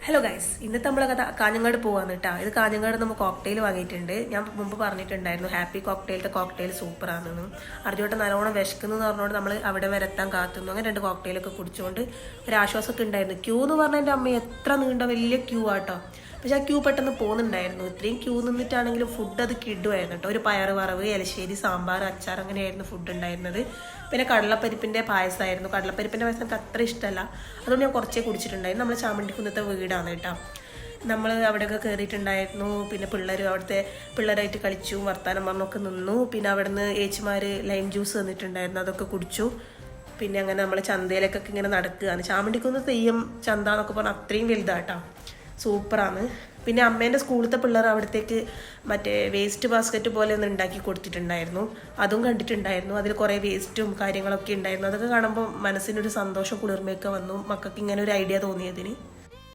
Hello guys, ഇന്നത്തെ നമ്മളെ കഥ കാഞ്ഞങ്ങാട് പോവാന്ന് കേട്ടോ. ഇത് കാഞ്ഞങ്ങാട് നമ്മൾ കോക്ടെയിൽ വാങ്ങിയിട്ടുണ്ട്. ഞാൻ മുമ്പ് പറഞ്ഞിട്ടുണ്ടായിരുന്നു ഹാപ്പി കോക്ടെയിലത്തെ കോക്ടെയിൽ സൂപ്പറാണെന്ന്. അർജുനോട്ട് നല്ലോണം വിശക്കുന്നു പറഞ്ഞുകൊണ്ട് നമ്മൾ അവിടെ വരെത്താൻ കാത്തുന്നു. അങ്ങനെ 2 കോക്ടെയിലൊക്കെ കുടിച്ചുകൊണ്ട് ഒരാശ്വാസമൊക്കെ ഉണ്ടായിരുന്നു. ക്യൂ എന്ന് പറഞ്ഞാൽ എൻ്റെ അമ്മ എത്ര നീണ്ട വലിയ ക്യൂ ആട്ടോ. പക്ഷെ ആ ക്യൂ പെട്ടെന്ന് പോകുന്നുണ്ടായിരുന്നു. ഇത്രയും ക്യൂ നിന്നിട്ടാണെങ്കിലും ഫുഡ് അത് കിടുമായിരുന്നു കേട്ടോ. ഒരു പയറ് വറവ്, എലശ്ശേരി, സാമ്പാർ, അച്ചാർ അങ്ങനെയായിരുന്നു ഫുഡ് ഉണ്ടായിരുന്നത്. പിന്നെ കടലപ്പരിപ്പിൻ്റെ പായസമായിരുന്നു. കടലപ്പരിപ്പിൻ്റെ പായസം എനിക്ക് അത്ര ഇഷ്ടമല്ല, അതുകൊണ്ട് ഞാൻ കുറച്ചേ കുടിച്ചിട്ടുണ്ടായിരുന്നു. നമ്മൾ ചാമണ്ടിക്കുന്നത്തെ വീടാണ് കേട്ടോ. നമ്മൾ അവിടെയൊക്കെ കയറിയിട്ടുണ്ടായിരുന്നു. പിന്നെ അവിടുത്തെ പിള്ളേരായിട്ട് കളിച്ചു, വർത്താനം പറഞ്ഞൊക്കെ നിന്നു. പിന്നെ അവിടെ നിന്ന് ഏച്ചിമാർ ലൈം ജ്യൂസ് തന്നിട്ടുണ്ടായിരുന്നു, അതൊക്കെ കുടിച്ചു. പിന്നെ അങ്ങനെ നമ്മൾ ചന്തയിലേക്കൊക്കെ ഇങ്ങനെ നടക്കുകയാണ്. ചാമണ്ടിക്കുന്ന തെയ്യം ചന്ത എന്നൊക്കെ പറഞ്ഞാൽ അത്രയും വലുതാട്ടോ, സൂപ്പറാണ്. പിന്നെ അമ്മേൻ്റെ സ്കൂളത്തെ പിള്ളേർ അവിടത്തേക്ക് മറ്റേ വേസ്റ്റ് ബാസ്ക്കറ്റ് പോലെ ഒന്ന് ഉണ്ടാക്കി കൊടുത്തിട്ടുണ്ടായിരുന്നു, അതും കണ്ടിട്ടുണ്ടായിരുന്നു. അതിൽ കുറേ വേസ്റ്റും കാര്യങ്ങളൊക്കെ ഉണ്ടായിരുന്നു. അതൊക്കെ കാണുമ്പോൾ മനസ്സിനൊരു സന്തോഷം കുളിർമയൊക്കെ വന്നു, മക്കൾക്ക് ഇങ്ങനെ ഒരു ഐഡിയ തോന്നിയതിന്.